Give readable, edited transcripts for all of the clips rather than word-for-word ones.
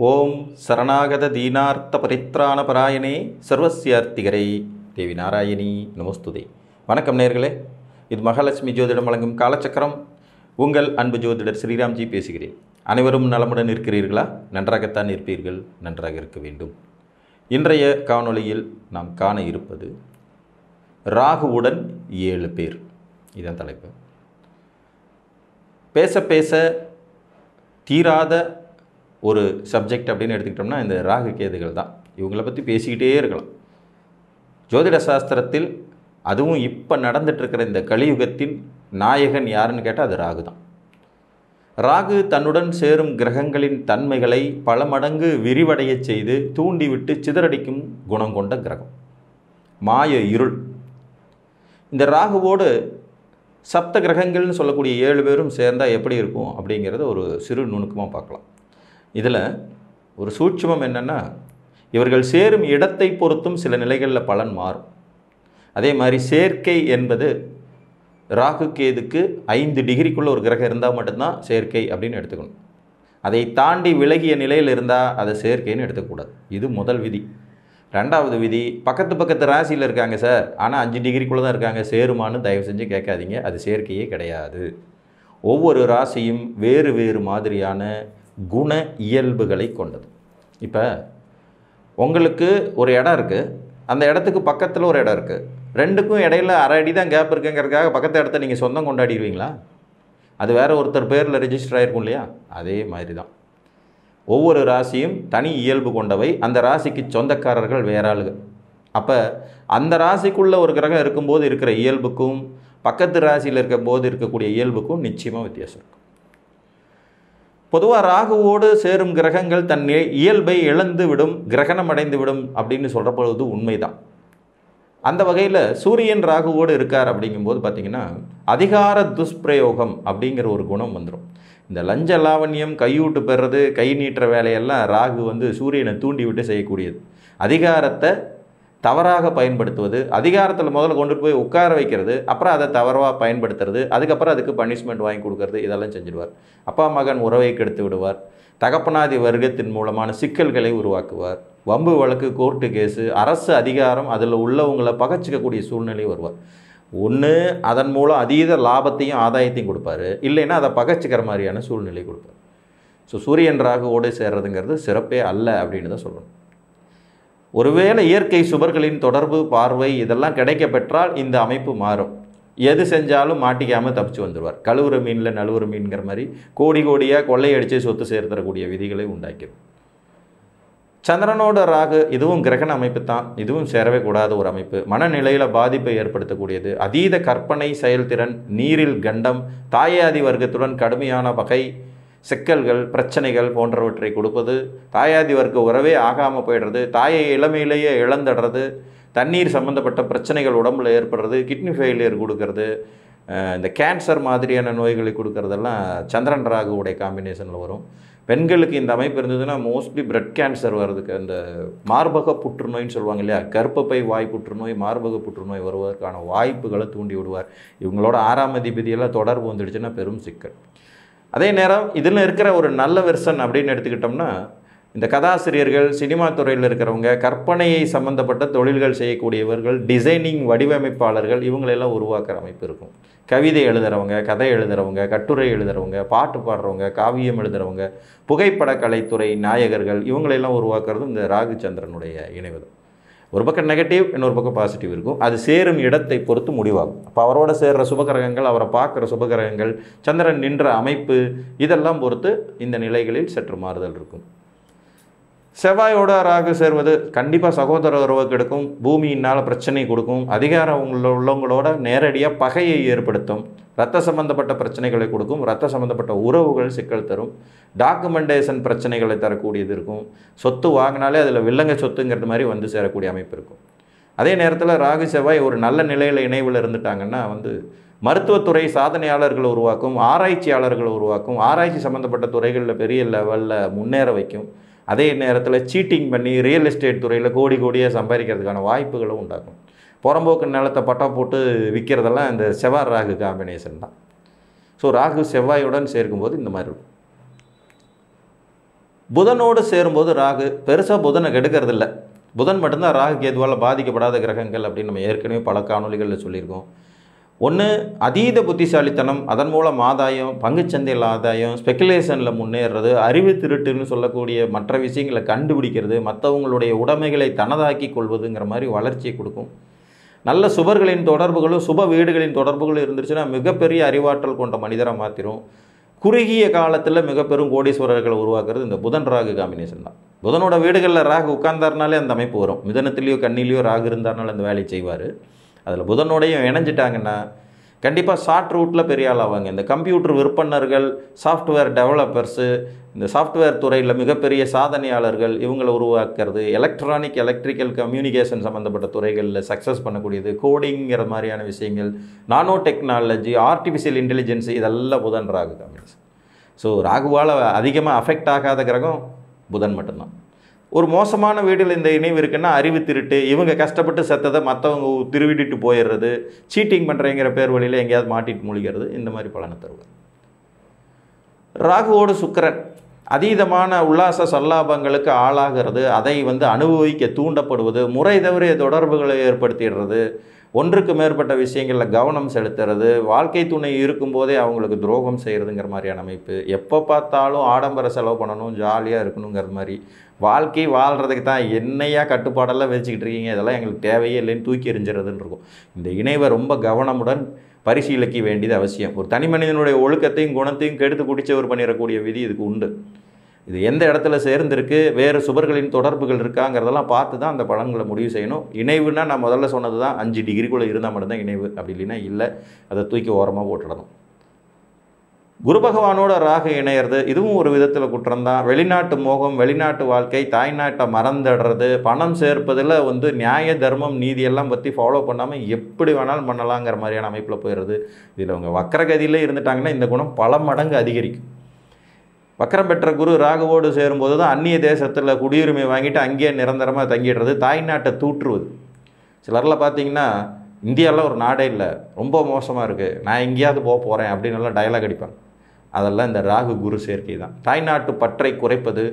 ஓம் சரணாகத தீனார்த்த பரித்ராண பராயணே சர்வசியார்த்திகரை தேவி நாராயணி நமஸ்துதே. வணக்கம் நேர்களே, இது மகாலட்சுமி ஜோதிடம் வழங்கும் காலச்சக்கரம். உங்கள் அன்பு ஜோதிடர் ஸ்ரீராம்ஜி பேசுகிறேன். அனைவரும் நலமுடன் இருக்கிறீர்களா? நன்றாகத்தான் இருப்பீர்கள், நன்றாக இருக்க வேண்டும். இன்றைய காணொளியில் நாம் காண இருப்பது ராகுவுடன் 7 பேர். இதன் தலைப்பு. பேச பேச தீராத ஒரு சப்ஜெக்ட் அப்படின்னு எடுத்துக்கிட்டோம்னா இந்த ராகு கேதுகள் தான். இவங்களை பற்றி பேசிக்கிட்டே இருக்கலாம். ஜோதிட சாஸ்திரத்தில் அதுவும் இப்போ நடந்துட்டுருக்கிற இந்த கலியுகத்தின் நாயகன் யாருன்னு கேட்டால் அது ராகு தான். ராகு தன்னுடன் சேரும் கிரகங்களின் தன்மைகளை பல மடங்கு விரிவடைய செய்து தூண்டிவிட்டு சிதறடிக்கும் குணம் கொண்ட கிரகம், மாய இருள். இந்த ராகுவோடு சப்த கிரகங்கள்னு சொல்லக்கூடிய 7 பேரும் சேர்ந்தால் எப்படி இருக்கும் அப்படிங்கிறத ஒரு சிறு நுணுக்கமாக பார்க்கலாம். இதில் ஒரு சூட்சுமம் என்னென்னா, இவர்கள் சேரும் இடத்தை பொறுத்தும் சில நிலைகளில் பலன் மாறும். அதே மாதிரி சேர்க்கை என்பது ராகு கேதுக்கு 5 டிகிரிக்குள்ளே ஒரு கிரகம் இருந்தால் மட்டும்தான் சேர்க்கை அப்படின்னு எடுத்துக்கணும். அதை தாண்டி விலகிய நிலையில் இருந்தால் அதை சேர்க்கைன்னு எடுத்துக்கூடாது. இது முதல் விதி. ரெண்டாவது விதி, பக்கத்து ராசியில் இருக்காங்க சார், ஆனால் 5 டிகிரிக்குள்ளே தான் இருக்காங்க, சேருமான்னு தயவு செஞ்சு கேட்காதீங்க. அது சேர்க்கையே கிடையாது. ஒவ்வொரு ராசியும் வேறு வேறு மாதிரியான குண இயல்புகளை கொண்டது. இப்போ உங்களுக்கு ஒரு இடம் இருக்குது, அந்த இடத்துக்கு பக்கத்தில் ஒரு இடம் இருக்குது, ரெண்டுக்கும் இடையில் அரை அடி தான் கேப் இருக்குங்கிறதுக்காக பக்கத்து இடத்த நீங்கள் சொந்தம் கொண்டாடிடுவீங்களா? அது வேறு ஒருத்தர் பேரில் ரெஜிஸ்டர் ஆகிருக்கும் இல்லையா? அதே மாதிரி தான் ஒவ்வொரு ராசியும் தனி இயல்பு கொண்டவை. அந்த ராசிக்கு சொந்தக்காரர்கள் வேற ஆளுகள். அப்போ அந்த ராசிக்குள்ளே ஒரு கிரகம் இருக்கும்போது இருக்கிற இயல்புக்கும் பக்கத்து ராசியில் இருக்கும் போது இருக்கக்கூடிய இயல்புக்கும் நிச்சயமாக வித்தியாசம் இருக்கும். பொதுவாக ராகுவோடு சேரும் கிரகங்கள் தன் இயல்பை இழந்து விடும், கிரகணம் அடைந்து விடும் அப்படின்னு சொல்கிற பொழுது உண்மைதான். அந்த வகையில் சூரியன் ராகுவோடு இருக்கார் அப்படிங்கும்போது பார்த்திங்கன்னா அதிகார துஷ்பிரயோகம் அப்படிங்கிற ஒரு குணம் வந்துடும். இந்த லஞ்ச லாவண்யம், கையூட்டு பெறுறது, கை நீட்டுற வேலையெல்லாம் ராகு சூரியனை தூண்டி விட்டு செய்யக்கூடியது. அதிகாரத்தை தவறாக பயன்படுத்துவது, அதிகாரத்தில் முதல்ல கொண்டு போய் உட்கார வைக்கிறது, அப்புறம் அதை தவறாக பயன்படுத்துறது, அதுக்கப்புறம் அதுக்கு பனிஷ்மெண்ட் வாங்கி கொடுக்கறது, இதெல்லாம் செஞ்சுடுவார். அப்பா மகன் உறவை கெடுத்து விடுவார். தகப்பனாதி வர்க்கத்தின் மூலமான சிக்கல்களை உருவாக்குவார். வம்பு வழக்கு, கோர்ட்டு கேஸு, அரசு அதிகாரம், அதில் உள்ளவங்களை பகச்சிக்கக்கூடிய சூழ்நிலை வருவார். ஒன்று அதன் மூலம் அதீத லாபத்தையும் ஆதாயத்தையும் கொடுப்பாரு, இல்லைன்னா அதை பகச்சிக்கிற மாதிரியான சூழ்நிலை கொடுப்பார். ஸோ சூரியன் ராகுவோடு சேர்றதுங்கிறது சிறப்பே அல்ல அப்படின்னு தான் சொல்லணும். ஒருவேளை இயற்கை சுபர்களின் தொடர்பு, பார்வை இதெல்லாம் கிடைக்க பெற்றால் இந்த அமைப்பு மாறும். எது செஞ்சாலும் மாட்டிக்காமல் தப்பிச்சு வந்துடுவார். கழுவுற மீனில் நழுவுற மீன்கிற மாதிரி கோடி கோடியாக கொள்ளையடித்து சொத்து சேர்த்தரக்கூடிய விதிகளை உண்டாக்கிடும். சந்திரனோட ராகு, இதுவும் கிரகண அமைப்பு தான். இதுவும் சேரவே கூடாத ஒரு அமைப்பு. மனநிலையில் பாதிப்பை ஏற்படுத்தக்கூடியது. அதீத கற்பனை செயல்திறன், நீரில் கண்டம், தாயாதி வர்க்கத்துடன் கடுமையான பகை, சிக்கல்கள், பிரச்சனைகள் போன்றவற்றை கொடுப்பது. தாயாதி வர்க்க உறவே ஆகாமல் போயிடுறது, தாயை இளமையிலேயே இழந்துடுறது, தண்ணீர் சம்மந்தப்பட்ட பிரச்சனைகள் உடம்புல ஏற்படுறது, கிட்னி ஃபெயிலியர் கொடுக்கறது, இந்த கேன்சர் மாதிரியான நோய்களை கொடுக்கறதெல்லாம் சந்திரன் ராகுவுடைய காம்பினேஷனில் வரும். பெண்களுக்கு இந்த அமைப்பு இருந்ததுன்னா மோஸ்ட்லி பிரெட் கேன்சர் வர்றதுக்கு, அந்த மார்பக புற்றுநோயின்னு சொல்லுவாங்க இல்லையா, கர்ப்பப்பை வாய் புற்றுநோய், மார்பக புற்றுநோய் வருவதற்கான வாய்ப்புகளை தூண்டி விடுவார். இவங்களோட 6ஆம் அதிபதியெல்லாம் தொடர்பு வந்துடுச்சுன்னா பெரும் சிக்கல். அதே நேரம் இதில் இருக்கிற ஒரு நல்ல வெர்சன் அப்படின்னு எடுத்துக்கிட்டோம்னா, இந்த கதாசிரியர்கள், சினிமா துறையில் இருக்கிறவங்க, கற்பனையை சம்மந்தப்பட்ட தொழில்கள் செய்யக்கூடியவர்கள், டிசைனிங் வடிவமைப்பாளர்கள், இவங்களெல்லாம் உருவாக்குற அமைப்பு இருக்கும். கவிதை எழுதுகிறவங்க, கதை எழுதுகிறவங்க, கட்டுரை எழுதுகிறவங்க, பாட்டு பாடுறவங்க, காவியம் எழுதுகிறவங்க, புகைப்பட கலைத்துறை நாயகர்கள், இவங்களெல்லாம் உருவாக்குறது இந்த ராகு சந்திரனுடைய இணைவு. ஒரு பக்கம் நெகட்டிவ், இன்னொரு பக்கம் பாசிட்டிவ் இருக்கும். அது சேரும் இடத்தை பொறுத்து முடிவாகும். அப்போ அவரோட சேர்கிற சுபகிரகங்கள், அவரை பார்க்குற சுபகிரகங்கள், சந்திரன் நின்ற அமைப்பு, இதெல்லாம் பொறுத்து இந்த நிலைகளில் சற்று மாறுதல் இருக்கும். செவ்வாயோட ராகு சேர்வது கண்டிப்பாக சகோதர உறவு கெடுக்கும், பூமியினால் பிரச்சனை கொடுக்கும், அதிகாரம் உள்ளவங்களோட நேரடியாக பகையை ஏற்படுத்தும், இரத்த சம்பந்தப்பட்ட பிரச்சனைகளை கொடுக்கும், இரத்த சம்பந்தப்பட்ட உறவுகள் சிக்கல் தரும், டாக்குமெண்டேஷன் பிரச்சனைகளை தரக்கூடியது இருக்கும். சொத்து வாங்கினாலே அதில் வில்லங்க சொத்துங்கிறது மாதிரி சேரக்கூடிய அமைப்பு இருக்கும். அதே நேரத்தில் ராகு செவ்வாய் ஒரு நல்ல நிலையில் இணைவில் இருந்துட்டாங்கன்னா மருத்துவத்துறை சாதனையாளர்களை உருவாக்கும், ஆராய்ச்சியாளர்களை உருவாக்கும், ஆராய்ச்சி சம்மந்தப்பட்ட துறைகளில் பெரிய லெவலில் முன்னேற வைக்கும். அதே நேரத்தில் சீட்டிங் பண்ணி ரியல் எஸ்டேட் துறையில் கோடி கோடியாக சம்பாதிக்கிறதுக்கான வாய்ப்புகளும் உண்டாக்கும். புறம்போக்கு நிலத்தை பட்டா போட்டு விற்கிறதெல்லாம் இந்த செவ்வாய் ராகு காம்பினேஷன் தான். ஸோ ராகு செவ்வாயுடன் சேர்க்கும்போது இந்த மாதிரி இருக்கும். புதனோடு சேரும்போது ராகு பெருசாக புதனை கெடுக்கிறது இல்லை. புதன் மட்டும்தான் ராகு கேதுவால் பாதிக்கப்படாத கிரகங்கள் அப்படின்னு நம்ம ஏற்கனவே பல காணொலிகளில் சொல்லியிருக்கோம். ஒன்று அதீத புத்திசாலித்தனம், அதன் மூலம் ஆதாயம், பங்குச்சந்தையில் ஆதாயம், ஸ்பெக்குலேஷனில் முன்னேறது, அறிவு திருட்டுன்னு சொல்லக்கூடிய மற்ற விஷயங்களை கண்டுபிடிக்கிறது, மற்றவங்களுடைய உடைமைகளை தனதாக்கி கொள்வதுங்கிற மாதிரி வளர்ச்சியை கொடுக்கும். நல்ல சுபர்களின் தொடர்புகளும் சுப வீடுகளின் தொடர்புகளும் இருந்துச்சுன்னா மிகப்பெரிய அறிவாற்றல் கொண்ட மனிதராக மாற்றிடும். குறுகிய காலத்தில் மிக பெரும் கோடீஸ்வரர்களை உருவாக்குறது இந்த புதன் ராகு காம்பினேஷன் தான். புதனோட வீடுகளில் ராகு உட்கார்ந்தாருனாலே அந்த அமைப்பு வரும். மிதனத்திலேயோ கண்ணிலேயோ ராகு இருந்தாருனால அந்த வேலையை செய்வார். அதில் புதனோடையும் இணைஞ்சிட்டாங்கன்னா கண்டிப்பாக ஷார்ட் ரூட்டில் பெரிய ஆள் ஆவாங்க. இந்த கம்ப்யூட்டர் விற்பனர்கள், சாஃப்ட்வேர் டெவலப்பர்ஸு, இந்த சாஃப்ட்வேர் துறையில் மிகப்பெரிய சாதனையாளர்கள், இவங்களை உருவாக்குறது, எலக்ட்ரிக்கல் கம்யூனிகேஷன் சம்மந்தப்பட்ட துறைகளில் சக்ஸஸ் பண்ணக்கூடியது, கோடிங்கிற மாதிரியான விஷயங்கள், நானோ டெக்னாலஜி, ஆர்டிஃபிஷியல் இன்டெலிஜென்ஸ், இதெல்லாம் புதன் ராகு காம்பினேஷன். ஸோ ராகுவால் அதிகமாக அஃபெக்ட் ஆகாத கிரகம் புதன் மட்டும்தான். ஒரு மோசமான வீடில் இந்த இணைவு இருக்குன்னா அறிவு திருட்டு, இவங்க கஷ்டப்பட்டு செத்ததை மற்றவங்க திருவிட்டு போயிடுறது, சீட்டிங் பண்ணுறங்கிற பேர் வழியில் எங்கேயாவது மாட்டிட்டு மூழ்கிறது, இந்த மாதிரி பலனை தருவார். ராகுவோடு சுக்கிரன் அதீதமான உல்லாச சல்லாபங்களுக்கு ஆளாகிறது, அதை அனுபவிக்க தூண்டப்படுவது, முறை தவறிய தொடர்புகளை ஏற்படுத்திடுறது, ஒன்றுக்கு மேற்பட்ட விஷயங்களில் கவனம் செலுத்துறது, வாழ்க்கை துணை இருக்கும்போதே அவங்களுக்கு துரோகம் செய்கிறதுங்கிற மாதிரியான அமைப்பு, எப்போ பார்த்தாலும் ஆடம்பர செலவு பண்ணணும், ஜாலியாக இருக்கணுங்கிற மாதிரி, வாழ்க்கை வாழ்கிறதுக்கு தான் என்னையா கட்டுப்பாடெல்லாம் வச்சுக்கிட்டு இருக்கீங்க, இதெல்லாம் எங்களுக்கு தேவையே இல்லைன்னு தூக்கி எறிஞ்சிறதுன்னு இருக்கும். இந்த இணைவை ரொம்ப கவனமுடன் பரிசீலிக்க வேண்டியது அவசியம். ஒரு தனி மனிதனுடைய ஒழுக்கத்தையும் குணத்தையும் கெடுத்து குடிச்சவர் பண்ணிடக்கூடிய விதி இதுக்கு உண்டு. இது எந்த இடத்துல சேர்ந்துருக்கு, வேறு சுபர்களின் தொடர்புகள் இருக்காங்கிறதெல்லாம் பார்த்து தான் அந்த பலன்களை முடிவு செய்யணும். இணைவுன்னா நான் முதல்ல சொன்னது தான் 5 டிகிரிக்குள்ளே இருந்தால் மட்டும்தான் இணைவு, அப்படி இல்லைன்னா இல்லை, அதை தூக்கி ஓரமாக போட்டுடணும். குரு பகவானோட ராகு இணையிறது இதுவும் ஒரு விதத்தில் குற்றம்தான். வெளிநாட்டு மோகம், வெளிநாட்டு வாழ்க்கை, தாய்நாட்டை மறந்துடுறது, பணம் சேர்ப்பதில் நியாய தர்மம் நீதியெல்லாம் பற்றி ஃபாலோ பண்ணாமல் எப்படி வேணாலும் பண்ணலாங்கிற மாதிரியான அமைப்பில் போயிடுறது. இதில் அவங்க வக்கரகதியிலே இருந்துட்டாங்கன்னா இந்த குணம் பல மடங்கு அதிகரிக்கும். வக்கரம் பெற்ற குரு ராகுவோடு சேரும்போது தான் அந்நிய தேசத்தில் குடியுரிமை வாங்கிட்டு அங்கேயே நிரந்தரமாக தங்கிடுறது, தாய்நாட்டை தூற்றுவது. சிலரில் பார்த்தீங்கன்னா இந்தியாவில் ஒரு நாடே இல்லை, ரொம்ப மோசமாக இருக்குது, நான் எங்கேயாவது போகிறேன் அப்படின்னு எல்லாம் டயலாக் அடிப்பாங்க. அதெல்லாம் இந்த ராகு குரு சேர்க்கை தான். தாய்நாட்டு பற்றை குறைப்பது,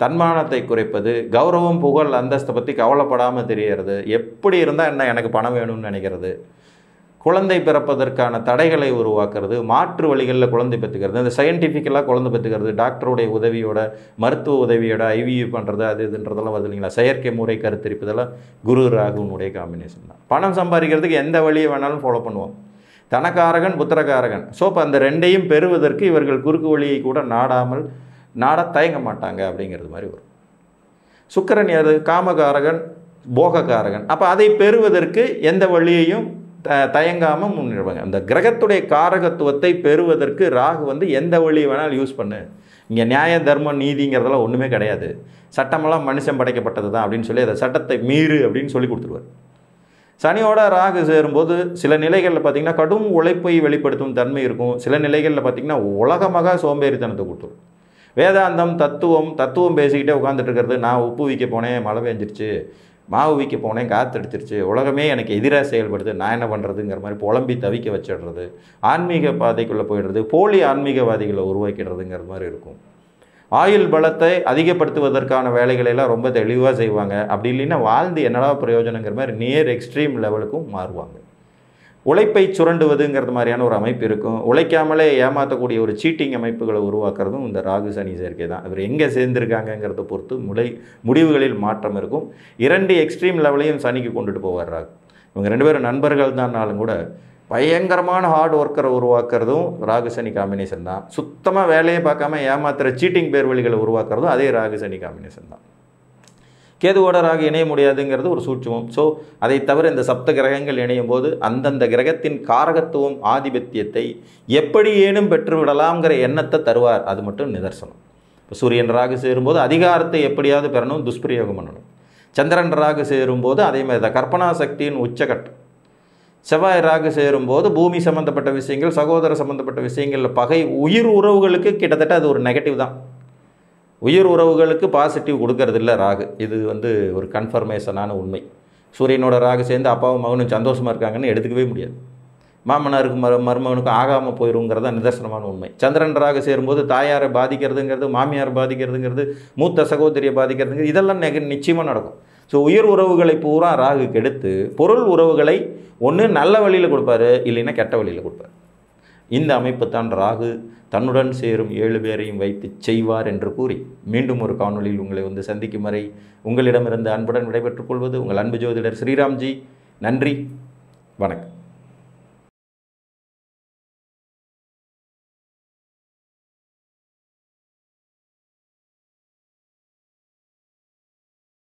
தன்மானத்தை குறைப்பது, கௌரவம் புகழ் அந்தஸ்தை பற்றி கவலைப்படாமல் தெரியறது, எப்படி இருந்தால் என்ன எனக்கு பணம் வேணும்னு நினைக்கிறது, குழந்தை பிறப்பதற்கான தடைகளை உருவாக்குறது, மாற்று வழிகளில் குழந்தை பெற்றுக்கிறது, இந்த சயின்டிஃபிக்கலாக குழந்தை பெற்றுக்கிறது, டாக்டருடைய உதவியோட, மருத்துவ உதவியோட ஐவிஎஃப் பண்ணுறது, அது இதுன்றதெல்லாம் வருது இல்லைங்களா, செயற்கை முறை கருத்தரிப்பதெல்லாம் குரு ராகுனுடைய காம்பினேஷன் தான். பணம் சம்பாதிக்கிறதுக்கு எந்த வழியை வேணாலும் ஃபாலோ பண்ணுவோம். தனக்காரகன் புத்திரகாரகன். ஸோ இப்போ அந்த ரெண்டையும் பெறுவதற்கு இவர்கள் குறுக்கு வழியை கூட நாட தயங்க மாட்டாங்க அப்படிங்கிறது மாதிரி வரும். சுக்கிரன் யாரு? காமகாரகன், போகக்காரகன். அப்போ அதை பெறுவதற்கு எந்த வழியையும் தயங்காமல் முன்னிடுவாங்க. அந்த கிரகத்துடைய காரகத்துவத்தை பெறுவதற்கு ராகு எந்த வழியை வேணாலும் யூஸ் பண்ணு, இங்கே நியாய தர்மம் நீதிங்கிறதெல்லாம் ஒன்றுமே கிடையாது, சட்டமெல்லாம் மனுஷன் படைக்கப்பட்டது தான் அப்படின்னு சொல்லி அதை சட்டத்தை மீறு அப்படின்னு சொல்லி கொடுத்துருவார். சனியோட ராகு சேரும்போது சில நிலைகளில் பார்த்திங்கன்னா கடும் உழைப்பை வெளிப்படுத்தும் தன்மை இருக்கும். சில நிலைகளில் பார்த்திங்கன்னா உலகமாக சோம்பேறித்தனத்தை கொடுத்துரும். வேதாந்தம், தத்துவம் பேசிக்கிட்டே உட்காந்துட்டு இருக்கிறது, நான் உப்பு விற்க போனேன் மழை பெஞ்சிருச்சு, மாவு விற்க போனேன் காற்றடிச்சிருச்சு, உலகமே எனக்கு எதிராக செயல்படுது, நான் என்ன பண்ணுறதுங்கிற மாதிரி புலம்பி தவிக்க வச்சிடுறது, ஆன்மீக பாதைக்குள்ளே போயிடுறது, போலி ஆன்மீகவாதிகளை உருவாக்கிடுறதுங்கிற மாதிரி இருக்கும். ஆயுள் பலத்தை அதிகப்படுத்துவதற்கான வேலைகளெல்லாம் ரொம்ப தெளிவாக செய்வாங்க. அப்படி இல்லைன்னா வாழ்ந்து என்னடா பிரயோஜனங்கிற மாதிரி நேர் எக்ஸ்ட்ரீம் லெவலுக்கும் மாறுவாங்க. உழைப்பை சுரண்டுவதுங்கிறது மாதிரியான ஒரு அமைப்பு இருக்கும். உழைக்காமலே ஏமாற்றக்கூடிய ஒரு சீட்டிங் அமைப்புகளை உருவாக்குறதும் இந்த ராகு சனி சேர்க்கை தான். இவர் எங்கே சேர்ந்துருக்காங்கிறத பொறுத்து முடிவுகளில் மாற்றம் இருக்கும். 2 எக்ஸ்ட்ரீம் லெவலையும் சனிக்கு கொண்டுட்டு போவார் ராகு. இவங்க 2 பேரும் நண்பர்கள் தான்னாலும் கூட பயங்கரமான ஹார்ட் ஒர்க்கரை உருவாக்குறதும் ராகு சனி காம்பினேஷன் தான். சுத்தமாக வேலையை பார்க்காம ஏமாத்துகிற சீட்டிங் பேர் வழிகளை உருவாக்குறதும் அதே ராகு சனி காம்பினேஷன் தான். கேதுவோட ராகு இணைய முடியாதுங்கிறது ஒரு சூட்சமம். ஸோ அதை தவிர இந்த சப்த கிரகங்கள் இணையும் போது அந்தந்த கிரகத்தின் காரகத்துவம் ஆதிபத்தியத்தை எப்படி ஏனும் பெற்றுவிடலாம்ங்கிற எண்ணத்தை தருவார். அது மட்டும் நிதர்சனம். இப்போ சூரியன் ராகு சேரும்போது அதிகாரத்தை எப்படியாவது பெறணும், துஷ்பிரயோகம் பண்ணணும். சந்திரன் ராகு சேரும்போது அதே மாதிரி தான், கற்பனா சக்தியின் உச்சகட்டம். செவ்வாய் ராகு சேரும்போது பூமி சம்மந்தப்பட்ட விஷயங்கள், சகோதர சம்மந்தப்பட்ட விஷயங்களில் பகை, உயிர் உறவுகளுக்கு கிட்டத்தட்ட அது ஒரு நெகட்டிவ் தான். உயிர் உறவுகளுக்கு பாசிட்டிவ் கொடுக்கறதில்ல ராகு. இது ஒரு கன்ஃபர்மேஷனான உண்மை. சூரியனோட ராகு சேர்ந்து அப்பாவும் மகனும் சந்தோஷமாக இருக்காங்கன்னு எடுத்துக்கவே முடியாது. மாமனாருக்கு மருமகனுக்கும் ஆகாமல் போயிருங்கிறத நிதர்சனமான உண்மை. சந்திரன் ராகு சேரும்போது தாயாரை பாதிக்கிறதுங்கிறது, மாமியார் பாதிக்கிறதுங்கிறது, மூத்த சகோதரியை பாதிக்கிறதுங்கிறது, இதெல்லாம் நிச்சயமாக நடக்கும். ஸோ உயிர் உறவுகளை பூரா ராகு கெடுத்து பொருள் உறவுகளை ஒன்று நல்ல வழியில் கொடுப்பாரு, இல்லைன்னா கெட்ட வழியில் கொடுப்பார். இந்த அமைப்பு தான் ராகு தன்னுடன் சேரும் 7 பேரையும் வைத்து செய்வார் என்று கூறி மீண்டும் ஒரு காணொளியில் உங்களை சந்திக்கும் வரை உங்களிடமிருந்து அன்புடன் விடைபெற்றுக் கொள்வது உங்கள் அன்பு ஜோதிடர் ஸ்ரீராம்ஜி. நன்றி, வணக்கம்.